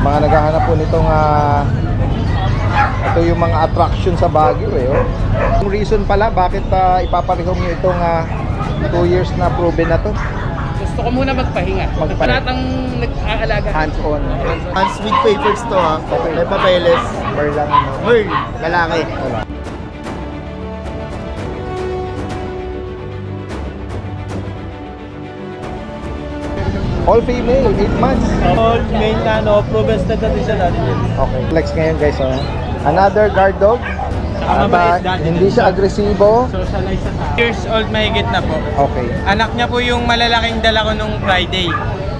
Mga naghahanap po nitong ito yung mga attraction sa Baguio oh. Yung reason pala bakit ipaparehong nyo itong 2 years na proven na to. Gusto ko muna magpahinga. Nagpalatang nag-aalaga. Hands-on. Hands with papers to ha. Okay. May papeles. Mer lang ano. Merl, lalaki. All female, 8 months. All main na proven stud natin siya dati. Okay. Flex ngayon guys oh. Another guard dog. Hindi siya agresibo. Socialize sa tao. Years old mahigit na po. Okay. Anak niya po yung malalaking dala ko nung Friday.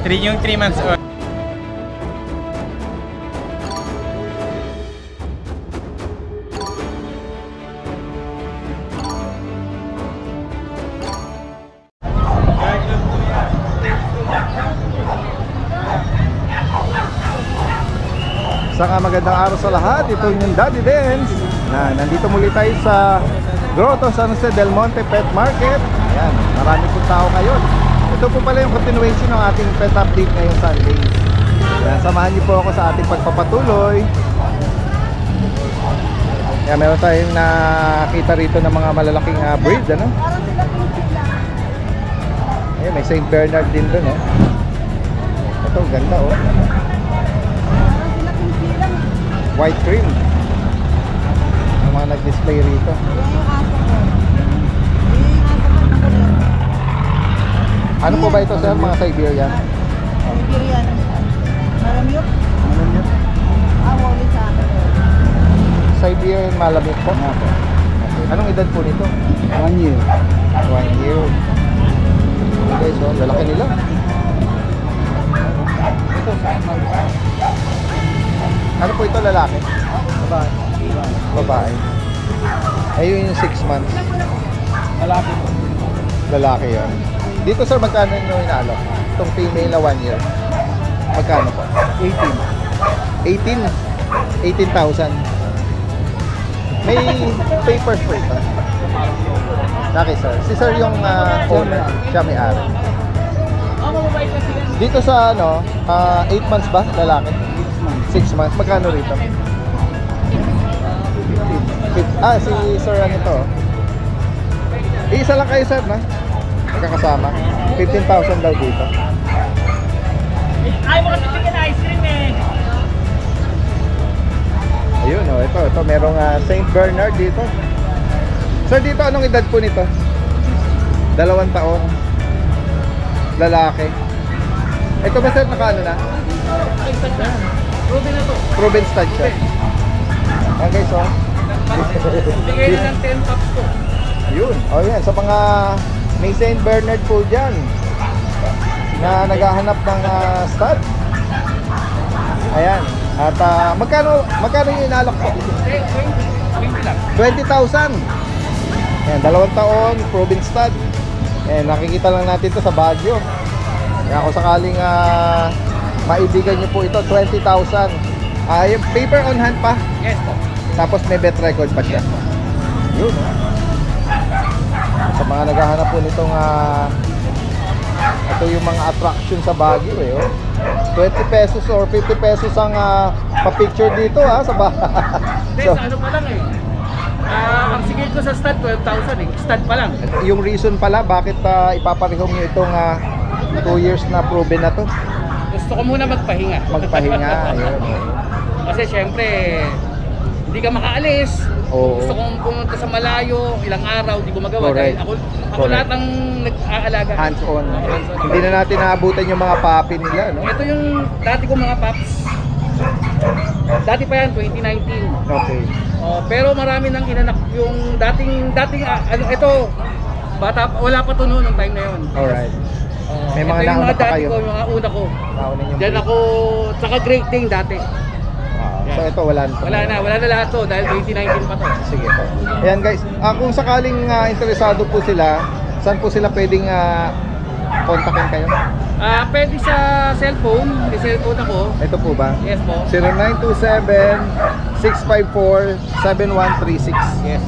Yung 3 months old. Saka magandang araw sa lahat. Ito yung Daddy Dance. Nandito muli tayo sa Grotto San Jose del Monte Pet Market. Ayan, marami pong tao ngayon. Ito po pala yung continuation ng ating pet update ngayong Sunday. Ayan, samahan niyo po ako sa ating pagpapatuloy. Ayan, meron tayong nakita rito ng mga malalaking breed, ano? Ayan, may St. Bernard din doon, oh. Ito, ganda, oh. White cream. Ang mga nag-display rito. Ano po ba ito sir? Mga Siberian? Siberian. Malamute? Malamute? Wali sa akin. Siberian Malamute po? Okay. Anong edad po nito? 1 year. 1 year. Okay, so lalaki nila. Ito, ano po ito, lalaki? Babae. Babae. Ayun yung 6 months. Lalaki po. Lalaki yun. Dito sir, magkano yung inaalok? Itong female na 1 year. Magkano po? 18. 18,000. May papers po ito. Okay sir. Si sir yung owner. Siya may ari. Dito sa 8 months ba? Lalaki? 6 months. Magkano rito? 15. Si sir ano to? Isa lang kayo sir na? Magkakasama. 15,000 daw dito. Ay, mo kasi bigyan ice cream eh. Ayun oh, ito merong St. Bernard dito. Sir, dito anong edad po nito? 2 taon. Lalaki. Ito ba sir, nakaano na? Proven na to. Proven stud siya. Ayan guys oh. Bigay na ng 10 pops ko. Yun. Oh yan, sa mga may St. Bernard po dyan na naghahanap ng stud. Ayan. At magkano yung inalok po? 20 lang. 20,000. Ayan, 2 taon, proven stud. Ayan, nakikita lang natin to sa Baguio. Kaya kung sakaling maibigan nyo po ito, 20,000. Yung paper on hand pa. Yes po. Tapos may vet record pa siya. Yun oh. Sa mga naghahanap po nitong ito yung mga attraction sa Baguio eh oh. 20 pesos or 50 pesos ang pa-picture dito sa So, ano pa lang eh. Ang sigil ko sa stud 12,000 eh. Stud pa lang. Yung reason pala bakit ipaparehong nyo itong 2 years na proven na to. Gusto ko muna magpahinga. Magpahinga. Ayun. Kasi syempre, hindi ka makaalis. Oo. Gusto kong pumunta sa malayo, ilang araw, hindi ko magawa. Correct. Dahil ako Correct. lahat ng nag-aalaga. Hands-on. Hands-on. Hindi na natin naabutan yung mga puppy nila, no? Ito yung dati ko mga paps. Dati pa yan, 2019. Okay. Pero marami nang inanak yung dating ito, bata, wala pa to noon nung time na yun. Alright. May Ito mga yung nauna mga pa dati kayo. ko, yung mga una ko. Nauna yung Diyan ako, saka Great Dane dati. So ito wala na. Wala na lahat to dahil 2019 pa to. Sige po. Ayan guys, kung sakaling interesado po sila, saan po sila pwedeng kontakin kayo? Pwede sa cellphone, may cellphone ako. Ito po ba? Yes po. 0927-654-7136. Yes.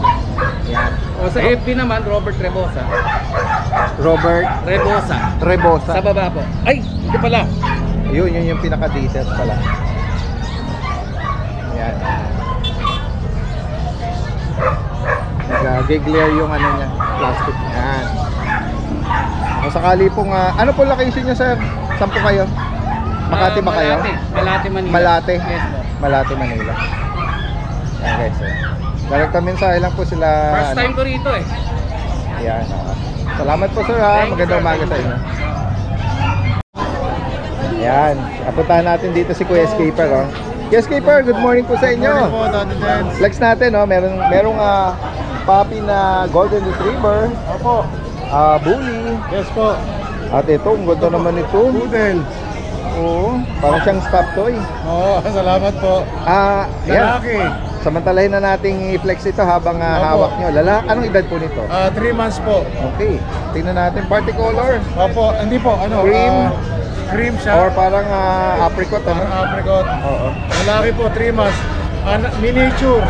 Yan. O sa FB naman, Robert Rebosa. Robert Rebosa. Rebosa. Sa baba po. Ay, ito pala. Yun yung pinaka-details pala. Yan. Nag-glare yung ano niya, plastic. Yan. Kung sakali pong, ano po location niyo sir? Saan po kayo? Makati ba kayo? Malate, Manila. Malate? Yes, po. Malate, Manila. Yan guys. Direct mensahe lang po sila. First time ko rito eh. Yan. Salamat po sir ha. Magandang umaga sa inyo. Yan. Apuntahan natin dito si Kuya Escaper. Oh. Kuya Escaper, good morning po sa inyo. Good morning po, Daddy Dance. Flex natin, oh. Merong puppy na golden retriever, Opo. bully. Yes po. At ito, ang ganda naman ito. Poodle. Oo, parang siyang stop toy. Oo, salamat po. Yan. Lalaki. Samantalahin na nating i-flex ito habang hawak nyo. Anong edad po nito? 3 months po. Okay, tingnan natin. Party color Opo, hindi po, ano? Cream. Cream or siya. parang apricot. Parang Ano? apricot. Oo. Lalaki po, 3 months. Miniature.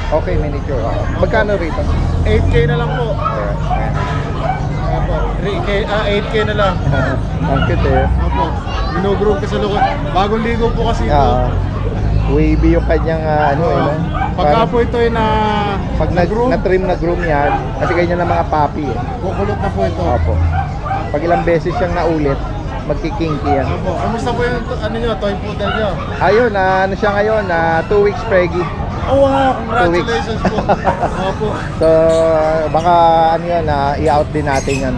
Okay, miniature. Magkano rito? 8K na lang po. Ayan. Opo, 8K na lang. Ang cute eh. Opo, ginugroom ka sa lukot. Bagong ligo po kasi ito. Wavy yung kanyang ano eh. no? Pagka Parang po ito ay pag na-trim na groom yan, kasi ganyan ng mga puppy eh. kukulot na po ito. Opo. Pag ilang beses siyang naulit, magkikinky yan. Opo, kamusta po yung ano nyo, toy poodle nyo? Ayun, ano siya ngayon, 2 weeks preggy. Oh wow, 2 weeks. congratulations po. Opo. So, baka ano yan, i-out din natin yan.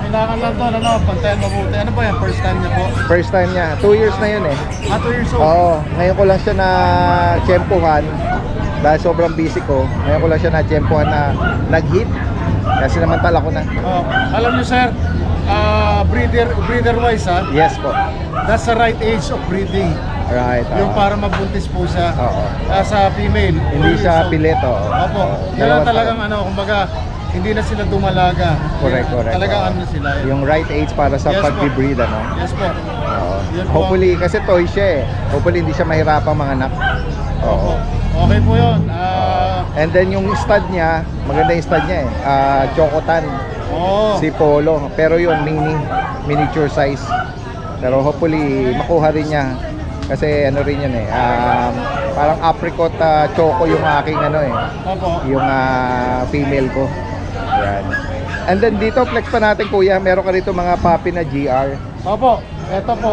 Kailangan lang to, ano, pantayan mabuti. Ano ba yan, first time niya po? First time niya, 2 years na yun eh. 2 years old. Oo, ngayon ko lang siya na tsempuhan dahil sobrang busy ko. Ngayon ko lang siya na tsempuhan na nag-hit. Kasi namantala ko na. Oh, alam niyo sir, breeder wise ha, Yes po. that's the right age of breeding. Right. Yung para mabuntis po siya. Oo. Sa female. Hindi siya pilit, oo. Opo. Kaya talagang ano, kumbaga, hindi na sila dumalaga. Correct. Talagang Oo. ano sila. Yung right age para sa Yes po. pag-breed, ano? Yes po. Oo. Yun po. Hopefully, kasi toy siya eh. Hopefully, hindi siya mahirapang manganak. Opo. Okay po yun. And then yung stud niya, maganda yung stud niya eh. Chocotan, si Polo. Pero yun, miniature size. Pero hopefully, makuha rin niya. Kasi ano rin yun eh. Parang apricot choco yung aking ano eh. Opo. Yung female ko. Ayan. And then dito, flex pa natin kuya. Meron ka dito mga puppy na GR. Opo. Ito po,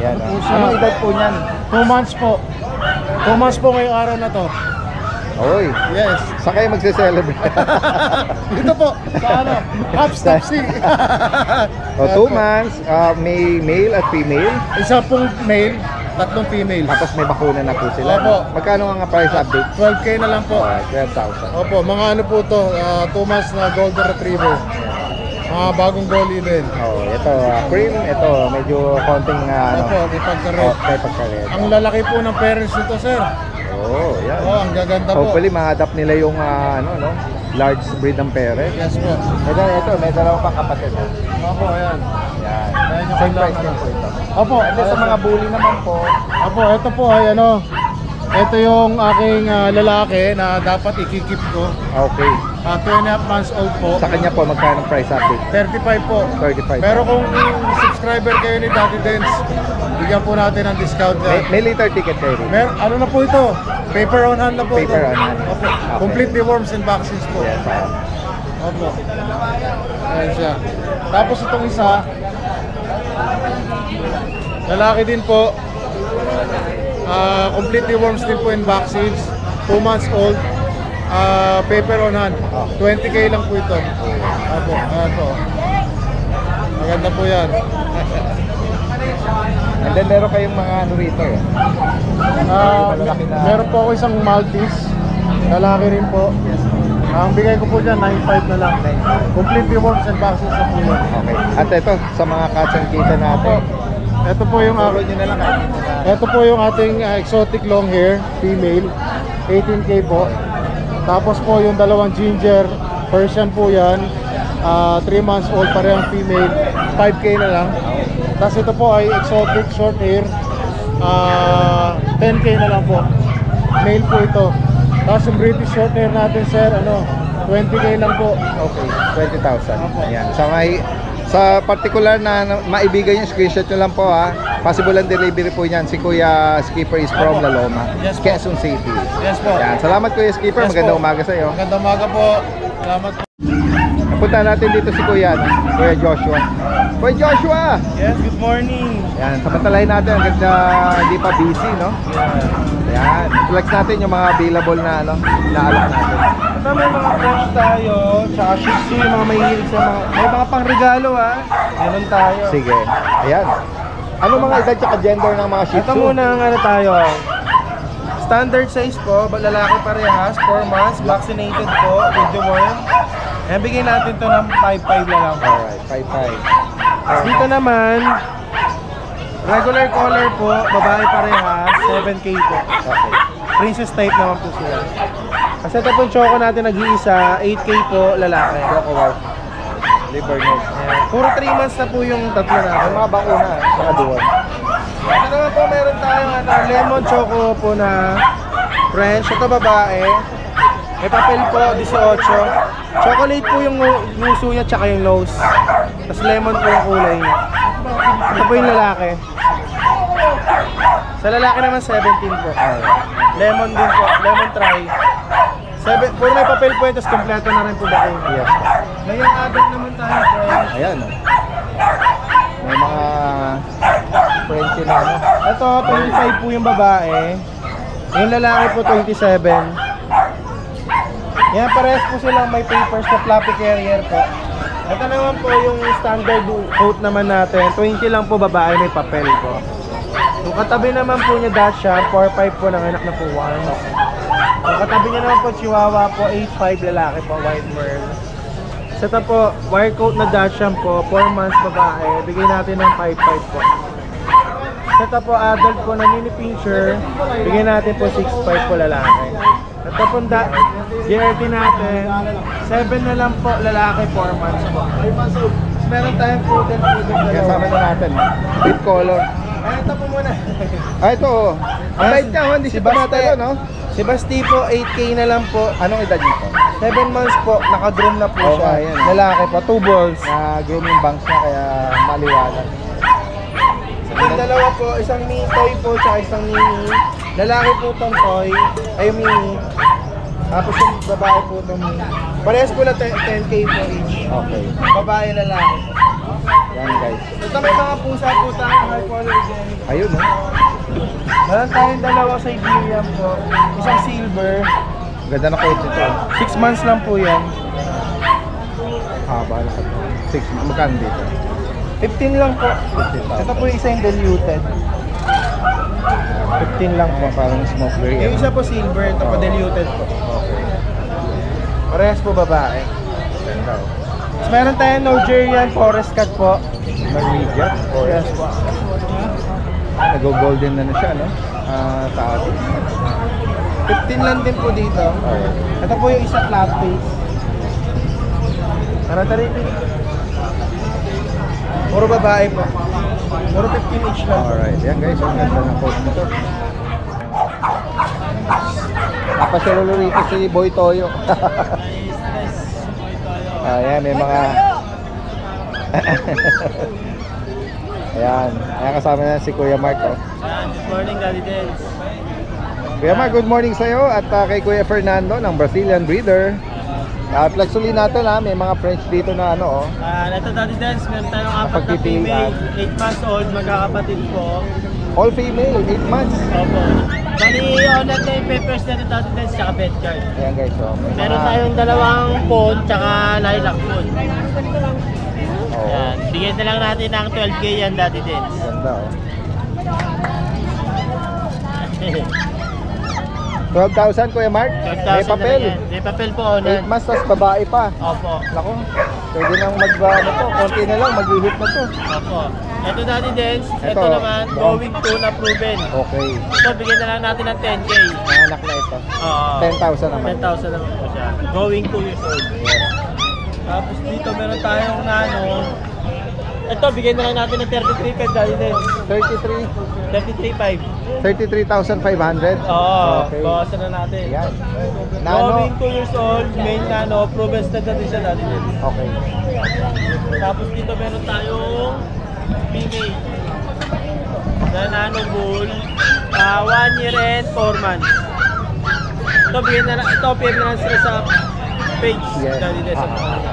Ayan. Ano po siya? Anong edad po niyan? 2 months po. 2 months po ngayong araw na to. Oy. Yes. Saan kayo magse-celebrate? Dito po, sa ano, Hopstop C. O 2 months, may male at female. Isa pong male, 3 female. Tapos may bakuna na po sila. Opo. Magkano ang price update? 12K na lang po. 12,000. Opo, mga ano po to, 2 months na golden retriever. Mga bagong goalie din. Oh, ito cream, ito medyo konting ano. Opo, may pagka-red. May pagka-red. Ang lalaki po ng parents nito, sir. Oh, yan. Oh, ang gaganda po. Hopefully ma-adapt nila yung ano no, large breed ng parent. Yes po. Ito, may dalawa pang kapatid. Opo, ayan. Yan. Ayan yung Same price kailangan. din po ito. Opo, And then sa mga bully naman po, Opo, ito po ay ano, ito yung aking lalaki na dapat ikikip ko. okay. 2.5 months old po. Sa kanya po magkano price update? 35 po. 35. Pero kung subscriber kayo ni Daddy Dance, bigyan po natin ng discount May, yan. may liter ticket kayo rin. Ano na po ito? Paper on hand na po ito. Paper on hand. Opo. Okay. Complete deworms and vaccines po. Yes, Opo. Ayan siya. Tapos itong isa, lalaki din po. Complete deworms din po and vaccines. 2 months old. Paper on hand. 20K lang po ito. Opo. Ayan po. Maganda po yan. And then meron kayong mga ano rito eh. Malalaki na- Meron po ako isang Maltese. Lalaki rin po. Ang bigay ko po dyan, 9.5 na lang. Complete deworms and vaccines na po yun. Okay. At ito, sa mga cats and kitten natin. Ito po yung Turo nyo na lang kahit hindi na. ito po yung ating exotic long hair female, 18K po. Tapos po yung dalawang ginger Persian po yan, 3 months old, parehong female, 5K na lang. Tapos ito po ay exotic short hair, 10K na lang po. Male po ito. Tapos yung British short hair natin sir, 20K lang po. Okay, 20,000. Opo. Ayan. Sa particular na maibigan yung screenshot nyo lang po ha. Possible ang delivery po niyan. Si Kuya Skipper is from La Loma, Yes po. Quezon City. Yes po. Yan. Salamat Kuya Skipper. Yes Magandang po. umaga sa iyo. Magandang umaga po. Salamat po. Napunta natin dito si Kuya, no? Kuya Joshua. Kuya Joshua! Yes, good morning. Yan, samantalahin natin hanggang na hindi pa busy, no? Yan, flex natin yung mga available na, ano, na alak natin. Ito may mga fresh tayo, tsaka shih tzu, yung mga mahilig sa mga, may mga pangregalo ha. Meron tayo. Sige, ayan. Ano mga edad tsaka gender ng mga shih Ito tzu? muna ang ano tayo. Standard size po, lalaki parehas, 4 months, vaccinated po, with the worm. Ayan, bigyan natin to ng 5-5 na lang po. Alright, 5'5". Dito naman, regular color po, babae parehas, 7K po. Okay. Princess type naman po sila. Kasi ito po yung choco natin nag-iisa, 8K po, lalaki. Choco White. Livernet. Ayan. Puro 3 months na po yung tatlo Ang natin. mga bakuna, saka duwan. Ito naman po, meron tayong lemon choco po na French. Ito babae. May papel po, 18. Chocolate po yung nguso niya tsaka yung nose. Tapos lemon po yung kulay niya. Ito po yung lalaki. Sa lalaki naman 17 po. Lemon din po, lemon try. Puro may papel po yun, tapos kompleto na rin po ba kayo? Yes. Ngayon adult naman tayo, friends. Ayan, oh. May mga Frenchie na, ano. Ito, 25 po yung babae. Yung lalaki po 27. Yan, parehas po silang may papers na floppy carrier po. Ito naman po yung standard coat naman natin. 20 lang po babae, may papel po. Yung katabi naman po niya Dachshund, 4-5 po, nanganak na po 1. Yung katabi niya naman po Chihuahua po, 8-5 lalaki po, white merl. So ito po, wire coat na Dachshund po, 4 months babae, bigay natin ng 5-5 po. So ito po, adult po na mini pincher, bigay natin po 6-5 po lalaki. Ito po, DRT natin, 7 na lang po lalaki, 4 months po. Meron tayong poodle Kasama na natin, with color. Ay, ito po muna. Ah, ito, oh. Ang bait niya, oh. Hindi siya tumatalo, no? Si Basti po, 8K na lang po. Anong edad nito? 7 months po, naka-groom na po Oo, siya. ayan. Lalaki pa, 2 balls. Na grooming banks niya, kaya maliwanag. Yung dalawa po, isang mini toy po, tsaka isang mini. Lalaki po tong toy, ay mini. Tapos yung babae po tong mini. Parehas po na 10K po each. Okay. Babae, lalaki. Yan, guys. Ito may mga pusa po tayo, high quality. Ayun, oh. Meron tayong dalawang Siberian po. Isang silver. Ganda na coach ito. 6 months lang po yan. Haba na. 6, magkano dito? 15 lang po. 15,000. Ito po yung isa yung diluted. 15 lang po. Parang smoke gray. Yung isa po silver, ito po diluted po. Okay. Parehas po babae. Ganda, oh. Tapos meron tayong Nigerian Forest Cat po. Norwegian. Yes po. Nag-golden na siya, no? Taas. 15 lang din po dito. Alright. Ito po yung isa flat face. Tara rin. Puro babae po. Puro 15 each lang. Alright. Yan guys, ang ganda ng coach nito. Napasyalo rito si Boy Toyo. Ayan, may mga... Ayan. Ayan, kasama na si Kuya Mark, oh. Good morning, Daddy Dens. Kuya Mark, good morning sa'yo at kay Kuya Fernando ng Brazilian Breeder. Flex uli natin, ha. May mga French dito na ano, oh. Ito Daddy Dens, meron tayong apat na Napagpipilian. female, 8 months old, magkakapatid po. All female, 8 months. Opo. Bali, online na yung papers natin Daddy Dens, tsaka bed card. Ayan guys, oh. May Meron mga- tayong dalawang phone, tsaka lilac phone. Oh, Yan. Bigyan na lang natin ng 12K yan Daddy Dens. ganda, oh. 12,000 Kuya Mark. 12,000 May papel. na lang yan. May papel po, 8 onan. months, tas babae pa. Opo. Lako, pwede nang ano to, konti na lang, mag-hit na to. Opo. Ito Daddy Dens, ito Ito, naman, mukhang- going to na proven. Okay, Ito, bigyan na lang natin ng 10K. nanganak na ito. Oo. 10,000 naman. 10,000 naman po siya. Going 2 years old. Tapos dito meron tayong nano. Ito, bigyan na lang natin ng 33.5 dahil din. 33? 33.5. 33,500? Oo, Okay. bawasan na natin. Ayan. Nano? Going 2 years old, main nano, proven stud na din siya dati din. Okay. Tapos dito meron tayong female na nano bull, 1 year and 4 months. Ito, bigyan na lang, ito, PM na lang sa page Yes. dati din sa mga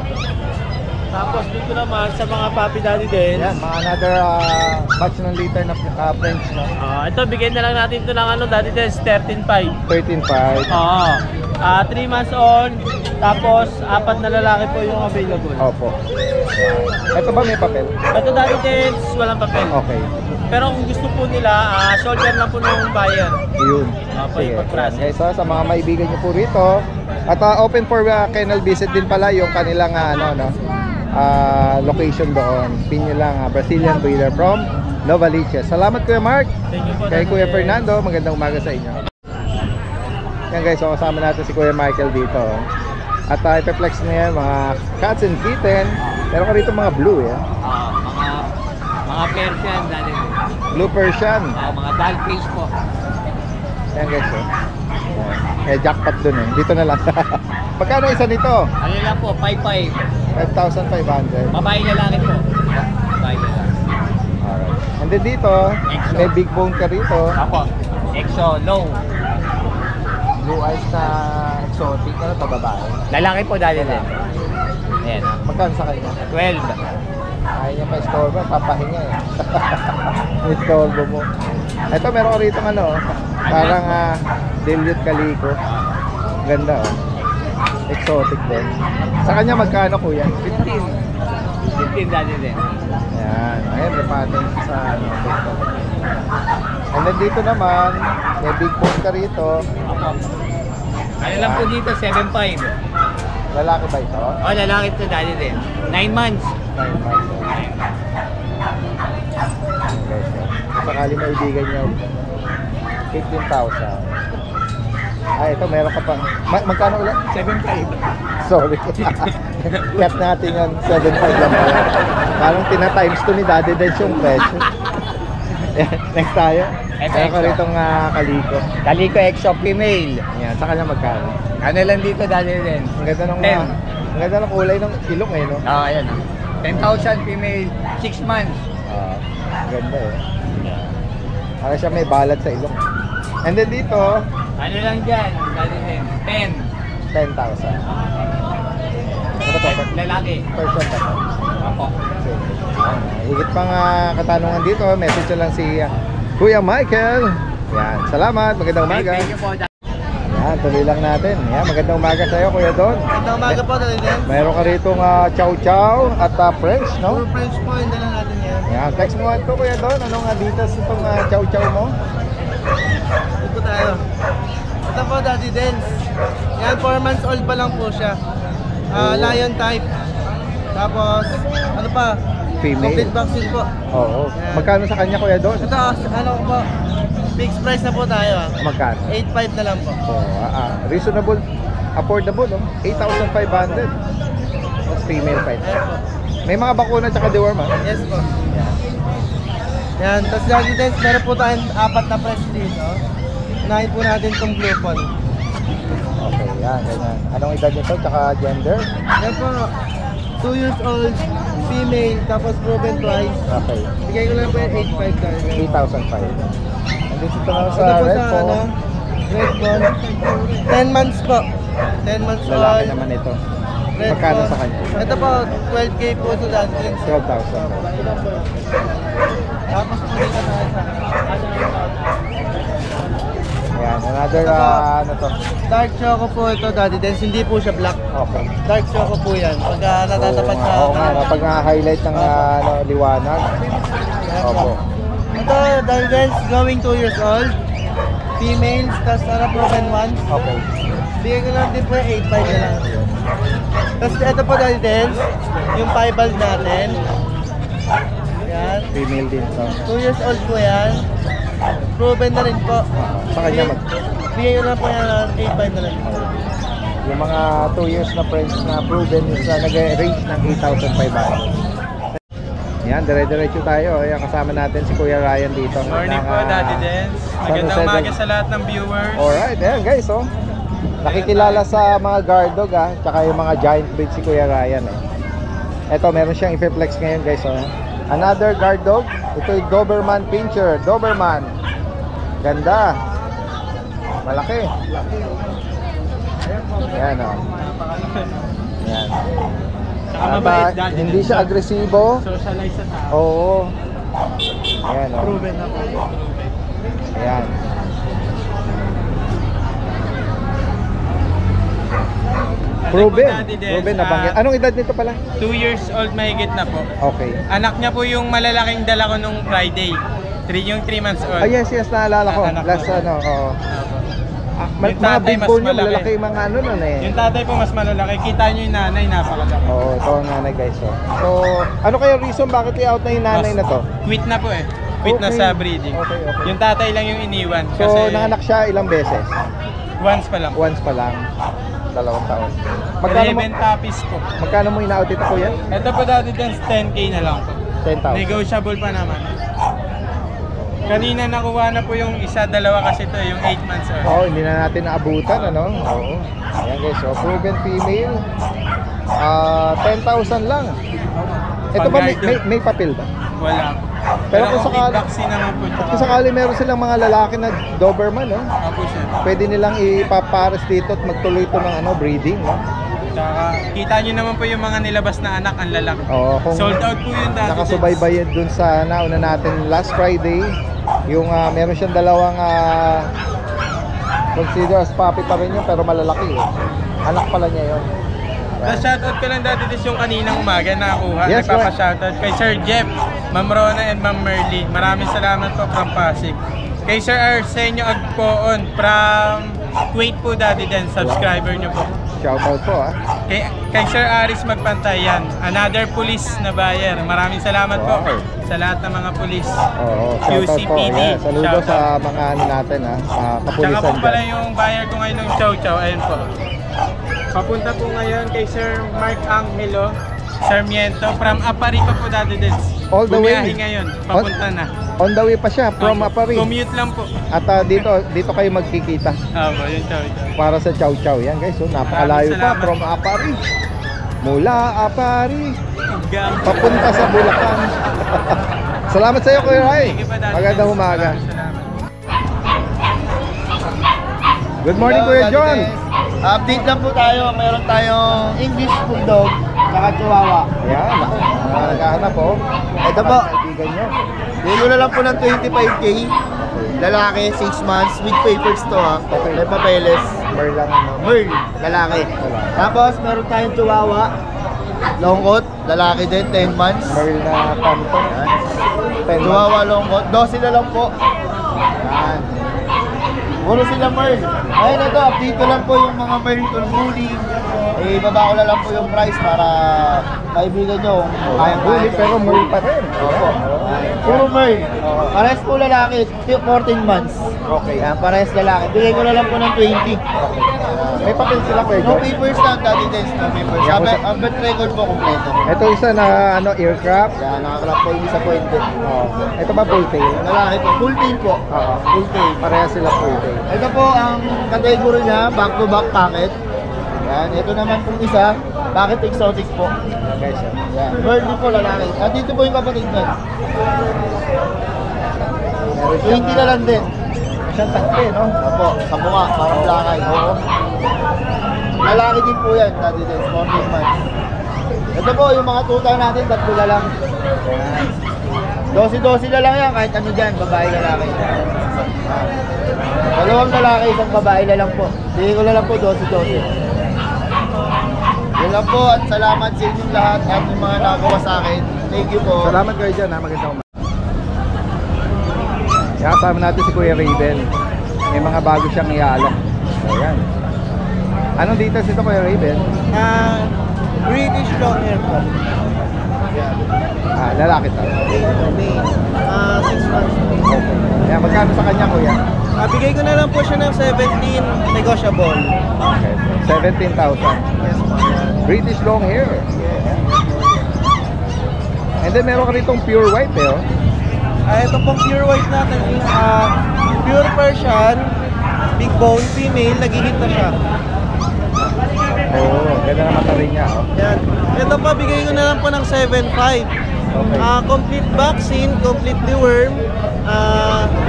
Tapos dito naman sa mga puppy daddy din. Ayan, mga another batch ng liter na French, no? Ito, bigyan na lang natin ito ng ano, daddy din, 13.5. 13.5. Oo. 3 months old, tapos 4 na lalaki po yung available. Opo. Ito ba may papel? Ito dati din, walang papel. Okay. Pero kung gusto po nila, shoulder lang po ng buyer. Yun. Opo, Sige. ipag-process. Okay, so sa mga maibigan nyo po rito. At open for kennel visit din pala yung kanilang location doon. Pin nyo lang, Brazilian breeder from Novaliches. Salamat Kuya Mark. Thank you po. Kay Daddy Kuya Des. Fernando, magandang umaga sa inyo. Yan guys, so kasama natin si Kuya Michael dito. At ipeflex niya mga cats and kitten. Meron ka rito mga blue, eh. Mga Persian dati. Blue Persian. Mga Dalfish po. Yan guys, oh. Yan. Jackpot dun eh. Dito na lang. Magkano isa nito? Ano lang po, 5-5. 5,500. Babae lalaki po. Babae lalaki. Alright. And then dito, Exo. may big bone ka rito. Ako, Exo, low. Blue eyes na exotic. Ano to, babae? Lalaki po dati din. Ayan, Magkano sa kanya? 12. Ayaw niya pa istorbo, papahinga eh. Istorbo mo. Ito, meron ka rito parang dilute kaliko. Ganda oh. Exotic din. Sa kanya magkano kuya? 15 dati din. Ayan, ayan, repatent sa dito. And then dito naman, may big bone ka rito. Ako. Ano lang po dito, 7-5. Lalaki ba ito? Lalaki ito dati din. 9 months. 9 months. Okay, so, kung sakali maibigan nyo, 15,000. Ay, ito, meron ka pa. Magkano ulit? 7-5. Sorry. Cut natin yun, 7.5 lang pala. Parang tina-times 2 ni Daddy Dens yung presyo. Next tayo. Meron ka rito kaliko. Kaliko Exo female. Yan, sa kanya magkano? Ano lang dito dati din. Ang ganda ng ang ganda ng kulay ng ilong eh, no? Ayan. 10,000 female, 6 months. Ang ganda eh. Para siya may balat sa ilong. And then dito, Ano lang dyan, dati din. 10. 10,000. Ano to? Lalaki. Person ba to? Ako. Higit pang katanungan dito, message lang si Kuya Michael. Yan, salamat, magandang umaga. Thank you po. Yan, tuloy lang natin. Yan, magandang umaga sa iyo Kuya Don. Magandang umaga po, dati din. Mayroon ka rito chow chow at French, no? Puro French po, hindi lang natin yan. Yan, text mo ito Kuya Don, anong adidas itong chow chow mo? Ito tayo. Ito po, Daddy Dens. Yan, 4 months old pa lang po siya. Lion type. Tapos, ano pa? Female. Complete vaccine po. Oo. Yan. Magkano sa kanya Kuya Don? Ito, ano po? Fixed price na po tayo. Magkano? 8.5 na lang po. Reasonable, affordable, no? 8,500. That's female fight. Ayan po. May mga bakuna tsaka deworm, ha? Yes po. Yan, tapos Daddy Dens, meron po tayong 4 na fresh dito. Unahin po natin itong blue phone. Okay, yan, ganyan. Anong edad nito tsaka gender? Yan po, 2 years old, female, tapos proven twice. Okay, Bigay ko lang po yung 8.5 tayo. 8,500. And dito naman Ito sa po red sa po, red bone. 10 months po. 10 months lalaki old. naman ito. Red Magkano bone. sa kanya? Ito po, 12K po sa Daddy Dens. 12,000. Tapos po dito tayo sa Ayan, another, Ito po. ano to? dark choco po ito, Daddy Dens. Hindi po siya black. Okay. Dark choco po yan. Pagka natatapat sa... Oo nga, pag nga-highlight ng liwanag. Yan po. Opo. Ito, Daddy Dens, going 2 years old. Females, tapos proven ones. Okay. Bigyan ko lang din po yung 8.5 na lang. Tapos ito po Daddy Dens, yung piebald natin. Yan. Female din to. 2 years old po yan. Proven na rin po. Sa kanya Bigyan ko lang po yan ng 8.5 na lang. yung mga 2 years na French na proven is nag-range ng 8,500. Yan, dire-diretso tayo. Ayan, kasama natin si Kuya Ryan dito. Morning po, Daddy Dance. Magandang umaga sa lahat ng viewers. Alright, ayan guys, oh. Nakikilala sa mga guard dog, tsaka yung mga giant breed si Kuya Ryan, eh. Ito, meron siyang i-flex ngayon, guys, oh. Another guard dog. Ito yung Doberman Pinscher. Doberman. Ganda. Malaki. Ayan, oh. Ayan. Saka mabait, Daddy Hindi Dance. siya agresibo. Socialize sa tao. Oo. Ayan, oh. Proven na po. Ayan. Proven. Daddy Dance, Proven na banggit. Anong edad nito pala? 2 years old mahigit na po. Okay. Anak niya po yung malalaking dala ko nung Friday. Yung 3 months old. Ah, yes, naalala ko. Anak Last ko. ano, oo. Yung Mga tatay big mas bone niya, malaki. malalaki yung mga ano nun eh. Yung tatay po mas malalaki. Kita nyo yung nanay, napakalaki. Oo, ito ang nanay guys. Oh. So, ano kaya reason bakit i-out na yung nanay na to? Quit na po eh. Quit na Okay. sa breeding. Okay. Yung tatay lang yung iniwan. So, kasi nanganak siya ilang beses? once pa lang. Once pa lang. 2 taon. Raven Tapis po. Magkano mo in-out ito kuya? Ito po Daddy Dance, 10k na lang po. 10,000. Negotiable pa naman. Kanina nakuha na po yung isa, dalawa kasi to yung 8 months old. Oo, hindi na natin naabutan, ano? Oo. Ayan guys, so proven female. 10,000 lang. Ito ba may papel ba? Wala po. Pero kung sakali- vaccine naman po. At kung sakali meron silang mga lalaki na Doberman, no? Opo siya. Pwede nilang ipapares dito at magtuloy ito ng ano, breeding, no? Tsaka, kita nyo naman po yung mga nilabas na anak, ang lalaki. Oo, kung Sold out po yung Daddy Dance. nakasubaybayan dun sa nauna natin last Friday, yung meron siyang dalawang consider as puppy pa rin yun pero malalaki eh. Anak pala niya yun. Shoutout ko lang Daddy Dance yung kaninang umaga nakakuha. Yes, Nagpapa-shoutout kay Sir Jeff, Ma'am Rona and Ma'am Merly. Maraming salamat po from Pasig. Kay Sir Arsenio Agpoon from Kuwait po Daddy Dance, subscriber nyo po. Shoutout po Kay Sir Aris Magpantayan, another police na buyer. Maraming salamat po Wow. sa lahat ng mga police. Oo, shoutout po. QCPD. Yeah, saludo Shoutout. sa mga ano natin Tsaka kapulisan po pala dyan. yung buyer ko ngayon ng Chow Chow, ayun po. Papunta po ngayon kay Sir Mark Angelo Sarmiento from Aparica po Daddy Dance. All the way? Bumiyahe ngayon, papunta na. On the way pa siya from Apari. Commute lang po. At dito kayo magkikita Opo, yung Chow Chow. para sa Chow Chow. Yan guys, so napakalayo Maraming pa salamat. from Apari. Mula Apari Gam. papunta sa Bulacan. Salamat sa iyo Kuya Ray. Sige pa, Daddy Magandang Dance. umaga. Maraming salamat. Good morning Kuya John. Update lang po tayo. Meron tayong English Bulldog saka Chihuahua. Ayan, naghahanap po. Ito po. Kaibigan nyo. Bigyan ko na lang po ng 25k. Lalaki, 6 months. With papers to ha. Okay. May papeles. Mer lang ano. Merl, lalaki. Tapos meron tayong Chihuahua. Long coat, lalaki din, 10 months. Mer na panto. 10 Chihuahua long coat, 12 na lang po. Yan. Puro sila Merl. Ayun ito, update ko lang po yung mga Merl Tulmuli. Baba ko na lang po yung price para kaibigan nyo. Huli pero mer pa rin. Opo. Puro Merl. Parehas po lalaki, 14 months. Okay. Yan, parehas lalaki. Bigay ko na lang po ng 20. May papel sila Kuya No John. papers lang, Daddy Dance, no papers. Yeah, Ang bet record po kompleto. Ito isa na aircraft. Yan, nakakrap po yung disappointed. Ito ba full tail? Lalaki po, full tail po. Oo. Full tail. Pareha sila full tail. Ito po ang category niya, back-to-back packet. Yan, ito naman pong isa, packet exotic po. Guys, Yan, Merly po lalaki. At dito po yung kapatid niya. 20 na lang din. siyang takpe, no? Opo, sa mukha, parang lakay. Oo. Lalaki din po yan, Daddy Des, 14 months. Ito po, yung mga tuta natin, 3 na lang. 12 na lang yan, kahit ano dyan, babae lalaki. Dalawang lalaki, isang babae na lang po. Bigay ko na lang po, 12. Yun lang po, at salamat sa inyong lahat at yung mga nagawa sa akin. Thank you po. Salamat kayo dyan, ha? Magandang umaga. Kasama natin si Kuya Raven. May mga bago siyang iaalok. Ayan. Anong dito ito Kuya Raven? British long hair po. Lalaki to. 6 months. Okay. Ayan, magkano sa kanya Kuya? Bigay ko na lang po siya ng 17, negotiable. Okay. 17,000. British long hair. And then meron ka ritong pure white eh, oh. Ito pong pure white natin, pure Persian, big bone, female, nag-hit na siya. Oo, ganda na mata rin niya, oh. Yan. Ito pa, bigay ko na lang po ng 7.5. Okay. Complete vaccine, complete deworm,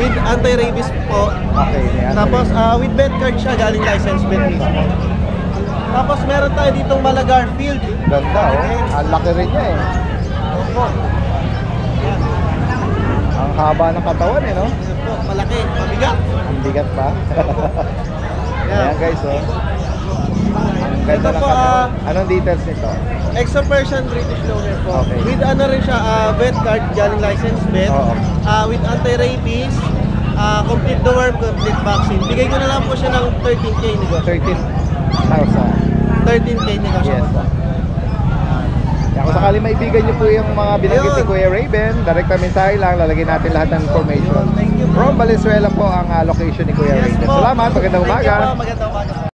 with anti-rabies po. Okay, may ano Tapos rin. with vet card siya, galing license vet mismo. Tapos meron tayo ditong Mala Garfield. Ganda, oh. Ang laki rin niya, eh. Opo. Yan. Ang haba ng katawan, eh, no? Yan po, malaki, mabigat. Ang bigat pa. Yan. Ayan, guys, oh. Ang ganda Ito ng po, katawan. Anong details nito? Extra Persian British Longhair po. Okay. With ano rin siya, vet card, galing license vet. Oo. With anti-rabies, complete deworm, complete vaccine. Bigay ko na lang po siya ng 13K negosyo. 13,000. 13K negosyo. Yes. Kaya kung sakali maibigan niyo po yung mga binanggit ni Ayun. Kuya Raven, direct mensahe lang, lalagyan natin lahat ng information. Thank you po. From Valenzuela po ang location ni Kuya Yes Raven. po. Salamat, magandang Thank you umaga. po, magandang umaga po.